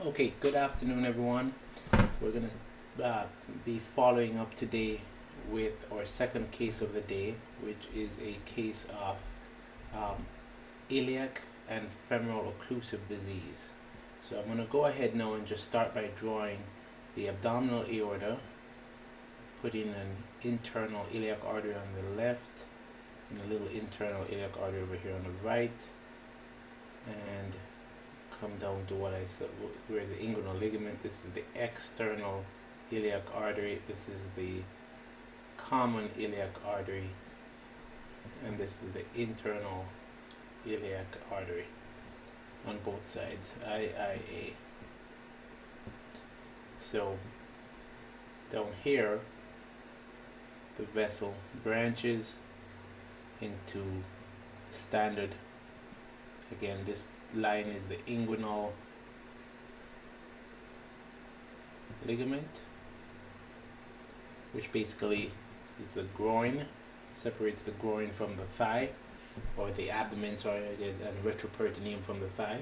Okay, good afternoon, everyone. We're going to be following up today with our second case of the day, which is a case of iliac and femoral occlusive disease. So I'm going to go ahead now and just start by drawing the abdominal aorta, putting an internal iliac artery on the left, and a little internal iliac artery over here on the right, and come down to what I said, where's the inguinal ligament. This is the external iliac artery, this is the common iliac artery, and this is the internal iliac artery on both sides, IIA. So down here the vessel branches into the standard, again this line is the inguinal ligament, which basically is the groin, separates the groin from the thigh, or the abdomen, and retroperitoneum from the thigh.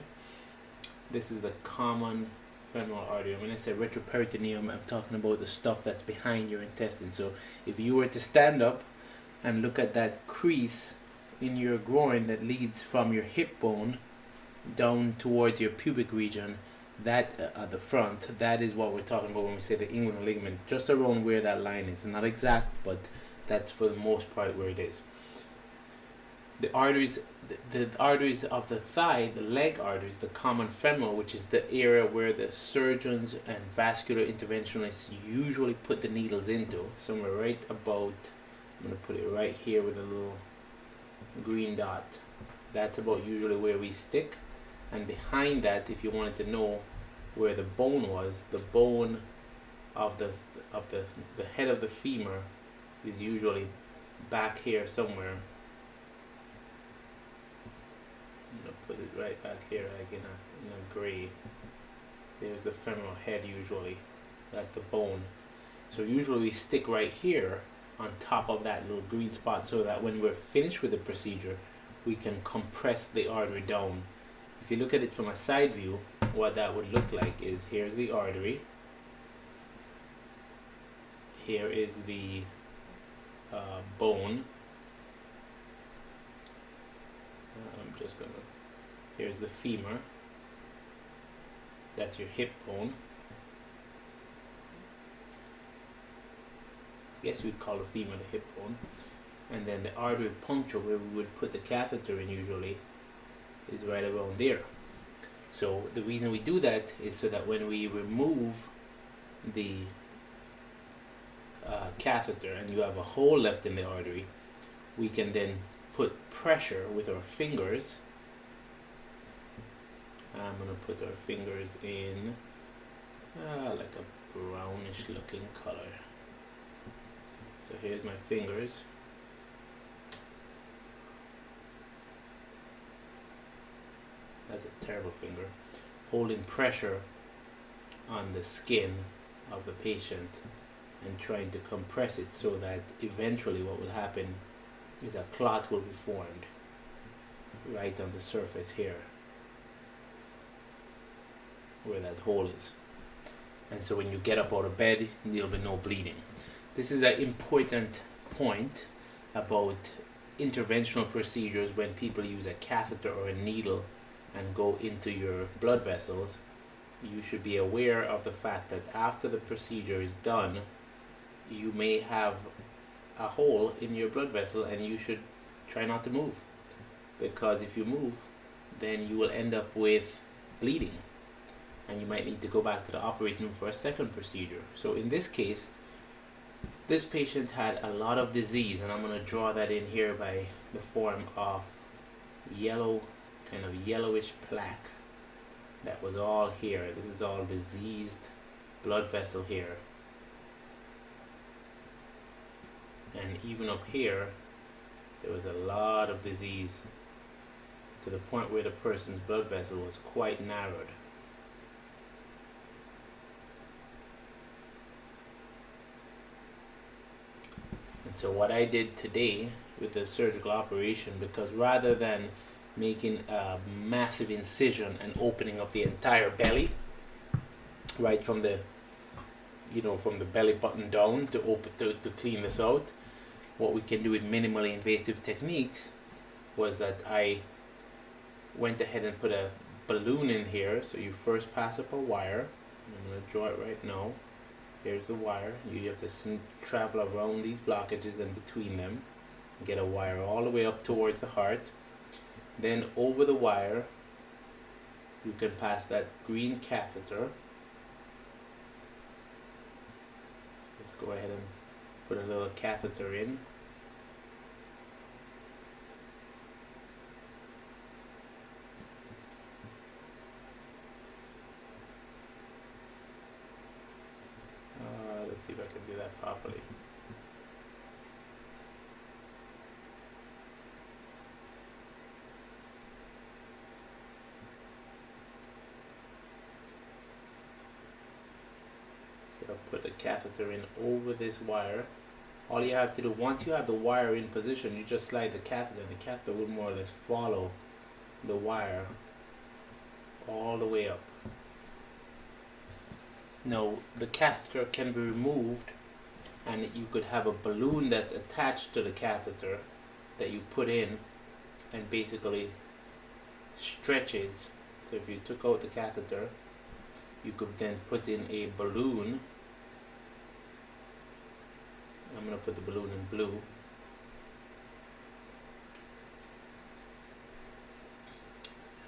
This is the common femoral artery. When I say retroperitoneum, I'm talking about the stuff that's behind your intestine. So if you were to stand up and look at that crease in your groin that leads from your hip bone down towards your pubic region, that at the front, that is what we're talking about when we say the inguinal ligament, just around where that line is. Not exact, but that's for the most part where it is. The arteries, the arteries of the thigh, the leg arteries, the common femoral, which is the area where the surgeons and vascular interventionalists usually put the needles into, somewhere right about, I'm going to put it right here with a little green dot. That's about usually where we stick. And behind that, if you wanted to know where the bone was, the bone of the head of the femur is usually back here somewhere. I'm gonna put it right back here, like in a gray. There's the femoral head usually. That's the bone. So usually we stick right here on top of that little green spot, so that when we're finished with the procedure, we can compress the artery down. If you look at it from a side view, what that would look like is, here's the artery, here is the bone, here's the femur, that's your hip bone. I guess we'd call the femur the hip bone. And then the artery puncture, where we would put the catheter in usually, is right around there. So the reason we do that is so that when we remove the catheter and you have a hole left in the artery, we can then put pressure with our fingers. I'm going to put our fingers in like a brownish looking color. So here's my fingers. That's a terrible finger. Holding pressure on the skin of the patient and trying to compress it, so that eventually what will happen is a clot will be formed right on the surface here where that hole is. And so when you get up out of bed, there'll be no bleeding. This is an important point about interventional procedures when people use a catheter or a needle and go into your blood vessels. You should be aware of the fact that after the procedure is done, you may have a hole in your blood vessel, and you should try not to move, because if you move, then you will end up with bleeding, and you might need to go back to the operating room for a second procedure. So in this case, this patient had a lot of disease, and I'm going to draw that in here by the form of yellow, kind of yellowish plaque that was all here. This is all diseased blood vessel here. And even up here, there was a lot of disease, to the point where the person's blood vessel was quite narrowed. And so what I did today with the surgical operation, because rather than making a massive incision and opening up the entire belly, right from the from the belly button down to clean this out. What we can do with minimally invasive techniques was that I went ahead and put a balloon in here. So you first pass up a wire. I'm going to draw it right now. Here's the wire. You have to travel around these blockages and between them. Get a wire all the way up towards the heart. Then over the wire, you can pass that green catheter. Let's go ahead and put a little catheter in. Let's see if I can do that properly. So I'll put the catheter in over this wire. All you have to do, once you have the wire in position, you just slide the catheter, and the catheter will more or less follow the wire all the way up. Now, the catheter can be removed, and you could have a balloon that's attached to the catheter that you put in and basically stretches. So if you took out the catheter, you could then put in a balloon. I'm going to put the balloon in blue.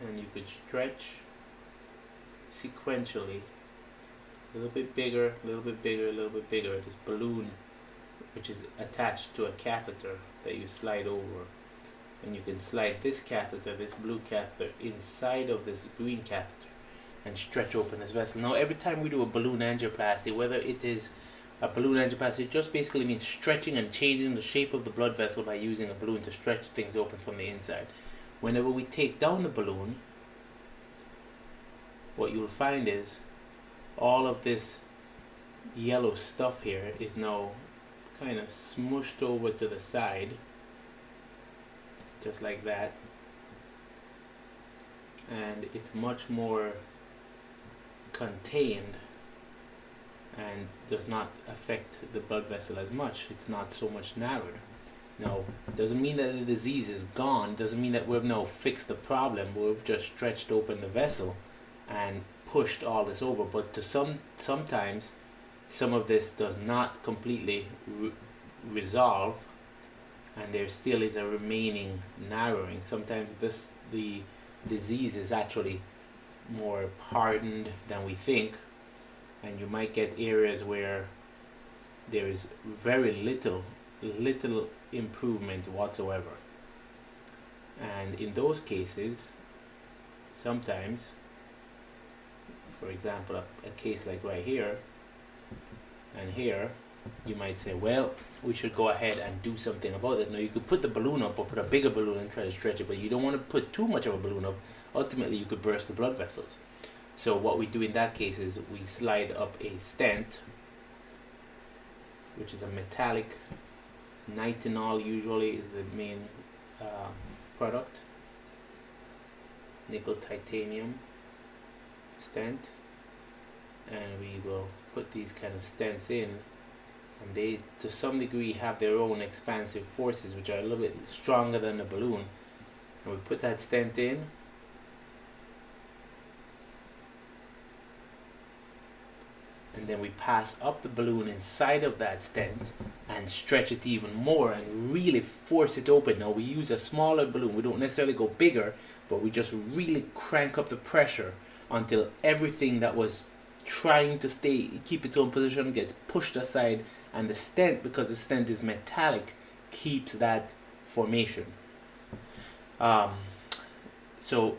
And you could stretch sequentially. A little bit bigger, a little bit bigger, a little bit bigger. This balloon, which is attached to a catheter that you slide over. And you can slide this catheter, this blue catheter, inside of this green catheter and stretch open this vessel. Now, every time we do a balloon angioplasty, whether it is a balloon angioplasty, it just basically means stretching and changing the shape of the blood vessel by using a balloon to stretch things open from the inside. Whenever we take down the balloon, what you'll find is all of this yellow stuff here is now kind of smushed over to the side, just like that, and it's much more contained and does not affect the blood vessel as much. It's not so much narrowed. Now, doesn't mean that the disease is gone, doesn't mean that we've now fixed the problem. We've just stretched open the vessel and pushed all this over, but to sometimes some of this does not completely resolve, and there still is a remaining narrowing. Sometimes the disease is actually more hardened than we think, and you might get areas where there is very little improvement whatsoever. And in those cases, sometimes, for example, a case like right here and here, you might say, well, we should go ahead and do something about it. Now, you could put the balloon up or put a bigger balloon and try to stretch it, but you don't want to put too much of a balloon up. Ultimately, you could burst the blood vessels. So what we do in that case is we slide up a stent, which is a metallic nitinol, usually is the main product, nickel titanium stent, and we will put these kind of stents in, and they to some degree have their own expansive forces which are a little bit stronger than the balloon. And we put that stent in, and then we pass up the balloon inside of that stent and stretch it even more and really force it open. Now, we use a smaller balloon. We don't necessarily go bigger, but we just really crank up the pressure until everything that was trying to keep its own position gets pushed aside, and the stent, because the stent is metallic, keeps that formation. So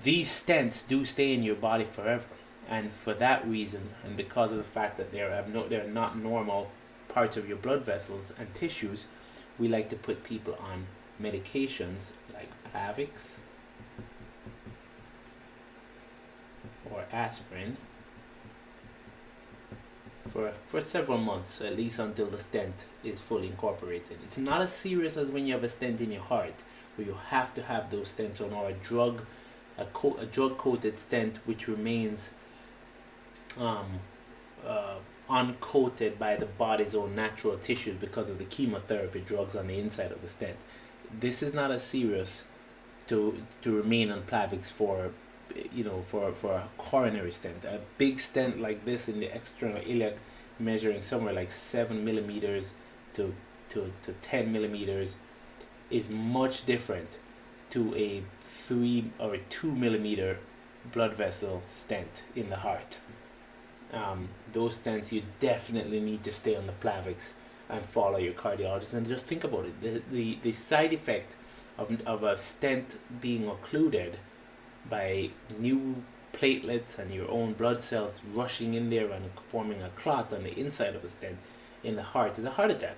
these stents do stay in your body forever. And for that reason, and because of the fact that they're not normal parts of your blood vessels and tissues, we like to put people on medications like Plavix or aspirin for several months, at least until the stent is fully incorporated. It's not as serious as when you have a stent in your heart, where you have to have those stents on, or a drug-coated stent which remains um, uncoated by the body's own natural tissues because of the chemotherapy drugs on the inside of the stent. This is not as serious to remain on Plavix for, for a coronary stent. A big stent like this in the external iliac, measuring somewhere like 7 millimeters to 10 millimeters, is much different to a 3 or 2 millimeter blood vessel stent in the heart. Those stents, you definitely need to stay on the Plavix and follow your cardiologist. And just think about it, the side effect of a stent being occluded by new platelets and your own blood cells rushing in there and forming a clot on the inside of a stent in the heart is a heart attack.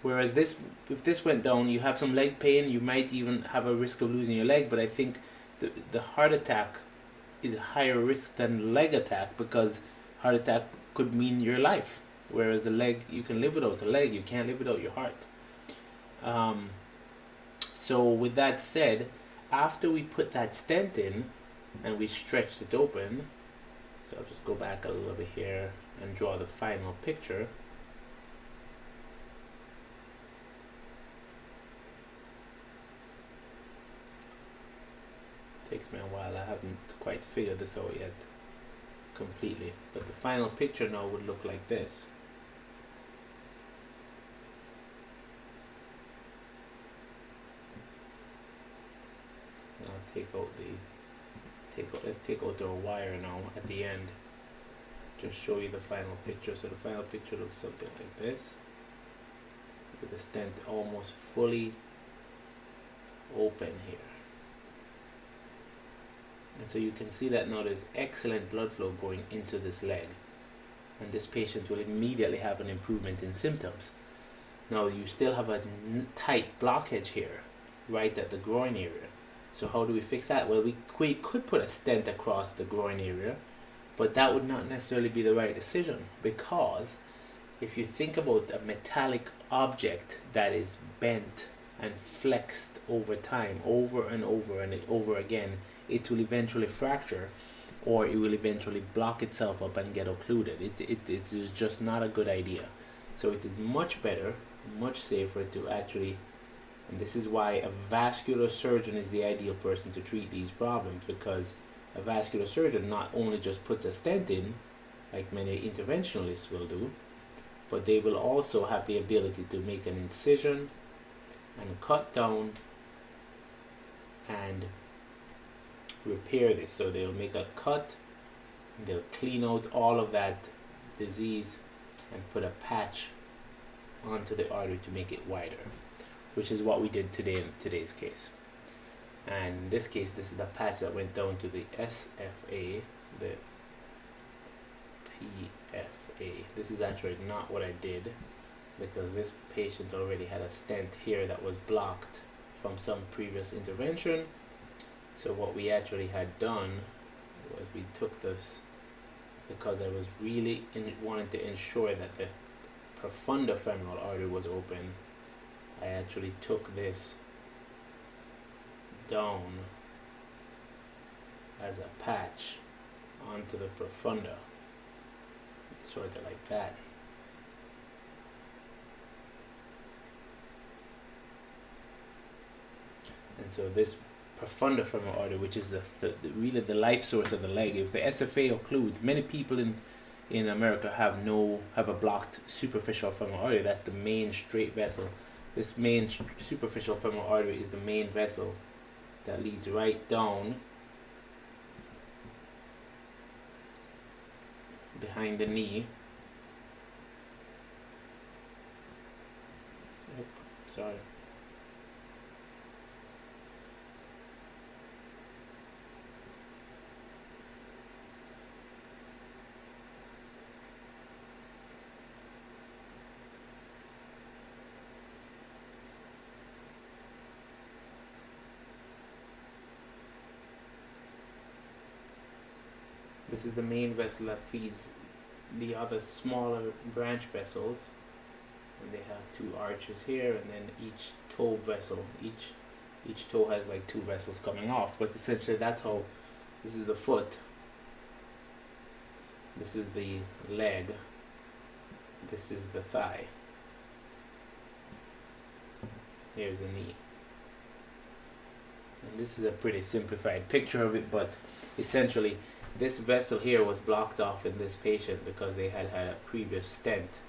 Whereas this, if this went down, you have some leg pain, you might even have a risk of losing your leg. But I think the heart attack is a higher risk than leg attack, because heart attack could mean your life. Whereas the leg, you can live without the leg, you can't live without your heart. So with that said, after we put that stent in and we stretched it open, so I'll just go back a little bit here and draw the final picture. Takes me a while, I haven't quite figured this out yet completely, but the final picture now would look like this. Let's take out the wire now at the end, just show you the final picture. So the final picture looks something like this, with the stent almost fully open here. And so you can see that now there's excellent blood flow going into this leg, and this patient will immediately have an improvement in symptoms. Now you still have a tight blockage here, right at the groin area. So how do we fix that? Well, we could put a stent across the groin area, but that would not necessarily be the right decision, because if you think about a metallic object that is bent and flexed over time, over and over and over again, it will eventually fracture, or it will eventually block itself up and get occluded. It is just not a good idea. So it is much better, much safer to actually, and this is why a vascular surgeon is the ideal person to treat these problems, because a vascular surgeon not only just puts a stent in, like many interventionalists will do, but they will also have the ability to make an incision and cut down and repair this. So they'll make a cut and they'll clean out all of that disease and put a patch onto the artery to make it wider, which is what we did today in today's case. And in this case, this is the patch that went down to the SFA, the PFA. This is actually not what I did, because this patient already had a stent here that was blocked from some previous intervention. So what we actually had done was we took this, because I was really wanted to ensure that the profunda femoral artery was open. I actually took this down as a patch onto the profunda, sort of like that. And so this profunda femoral artery, which is the really the life source of the leg, if the SFA occludes, many people in America have a blocked superficial femoral artery. That's the main straight vessel. This main superficial femoral artery is the main vessel that leads right down behind the knee. Sorry. This is the main vessel that feeds the other smaller branch vessels, and they have two arches here, and then each toe vessel, each toe has like two vessels coming off. But essentially, that's how. This is the foot. This is the leg. This is the thigh. Here's the knee. And this is a pretty simplified picture of it, but essentially this vessel here was blocked off in this patient because they had had a previous stent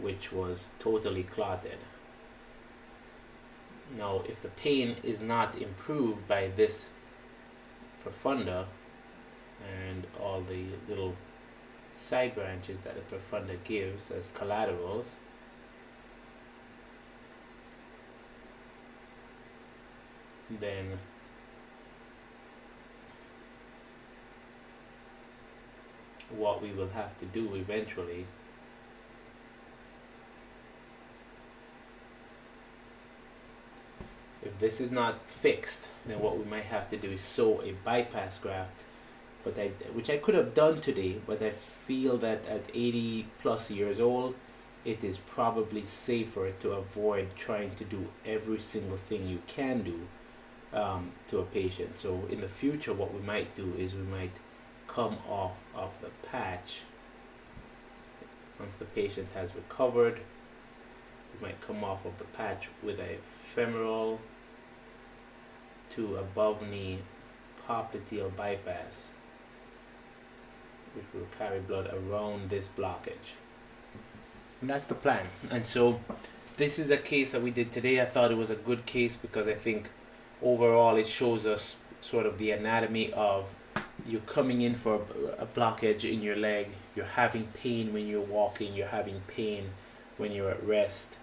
which was totally clotted. Now, if the pain is not improved by this profunda and all the little side branches that the profunda gives as collaterals, then what we will have to do eventually if this is not fixed, then what we might have to do is sew a bypass graft, which I could have done today, but I feel that at 80 plus years old it is probably safer to avoid trying to do every single thing you can do to a patient. So in the future what we might do is we might come off of the patch once the patient has recovered. We might come off of the patch with a femoral to above knee popliteal bypass, which will carry blood around this blockage. And that's the plan. And so this is a case that we did today. I thought it was a good case because I think overall it shows us sort of the anatomy of you coming in for a blockage in your leg, you're having pain when you're walking, you're having pain when you're at rest.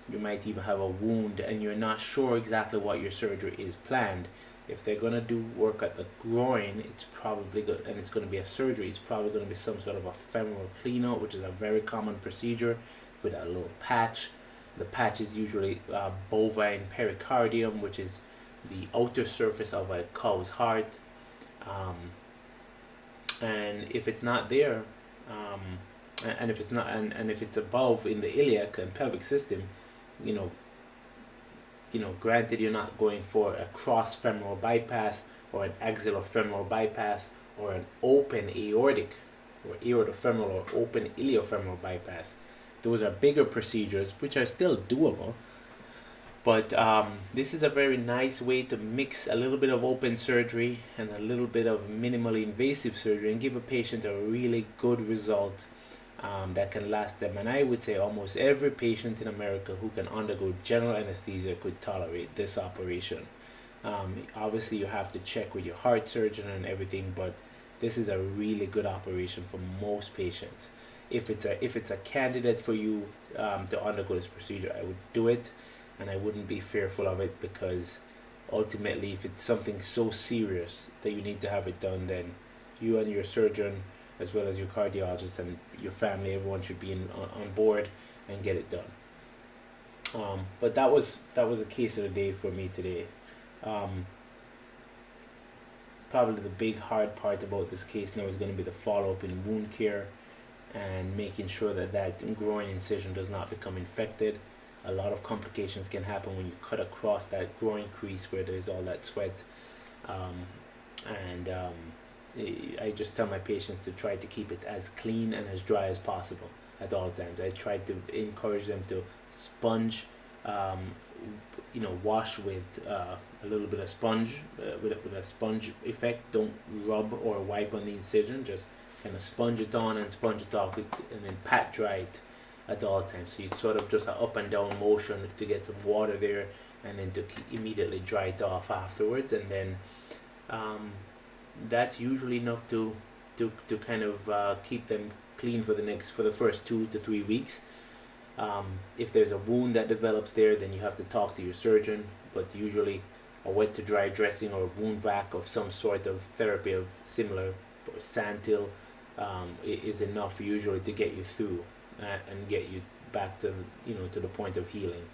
You might even have a wound and you're not sure exactly what your surgery is planned. If they're going to do work at the groin, it's probably good, and it's going to be a surgery, it's probably going to be some sort of a femoral clean-out, which is a very common procedure with a little patch. The patch is usually bovine pericardium, which is the outer surface of a cow's heart. And if it's not there, and if it's not, and if it's above in the iliac and pelvic system, granted you're not going for a cross femoral bypass or an axillofemoral bypass or an open aortic or aortofemoral or open iliofemoral bypass. Those are bigger procedures which are still doable, but this is a very nice way to mix a little bit of open surgery and a little bit of minimally invasive surgery and give a patient a really good result that can last them. And I would say almost every patient in America who can undergo general anesthesia could tolerate this operation. Obviously you have to check with your heart surgeon and everything, but this is a really good operation for most patients. If it's a candidate for you to undergo this procedure, I would do it, and I wouldn't be fearful of it, because ultimately if it's something so serious that you need to have it done, then you and your surgeon as well as your cardiologist and your family, everyone should be on board and get it done. But that was a case of the day for me today. Probably the big hard part about this case now is going to be the follow-up in wound care and making sure that groin incision does not become infected. A lot of complications can happen when you cut across that groin crease where there's all that sweat. I just tell my patients to try to keep it as clean and as dry as possible at all times. I try to encourage them to sponge, wash with a little bit of sponge, with a sponge effect. Don't rub or wipe on the incision, just kind of sponge it on and sponge it off and then pat dry it at all times. So you sort of just an up and down motion to get some water there, and then to immediately dry it off afterwards, and then that's usually enough to kind of keep them clean for the first 2 to 3 weeks. If there's a wound that develops there, then you have to talk to your surgeon, but usually a wet to dry dressing or a wound vac of some sort of therapy of similar, or Santil, is enough usually to get you through and get you back to the point of healing.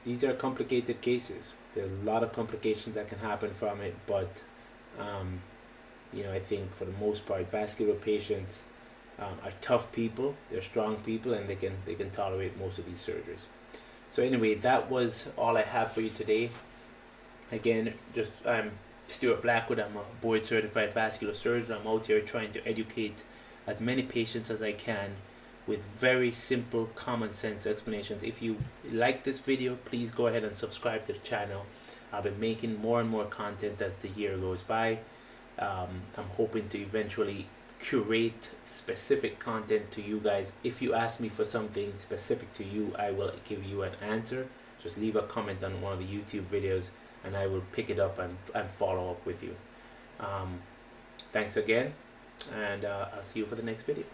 These are complicated cases. There's a lot of complications that can happen from it, but I think for the most part, vascular patients are tough people. They're strong people, and they can tolerate most of these surgeries. So anyway, that was all I have for you today. Again, just I'm Stuart Blackwood. I'm a board certified vascular surgeon. I'm out here trying to educate as many patients as I can with very simple common sense explanations. If you like this video, please go ahead and subscribe to the channel. I'll be making more and more content as the year goes by. I'm hoping to eventually curate specific content to you guys. If you ask me for something specific to you, I will give you an answer. Just leave a comment on one of the YouTube videos and I will pick it up and follow up with you. Thanks again, and I'll see you for the next video.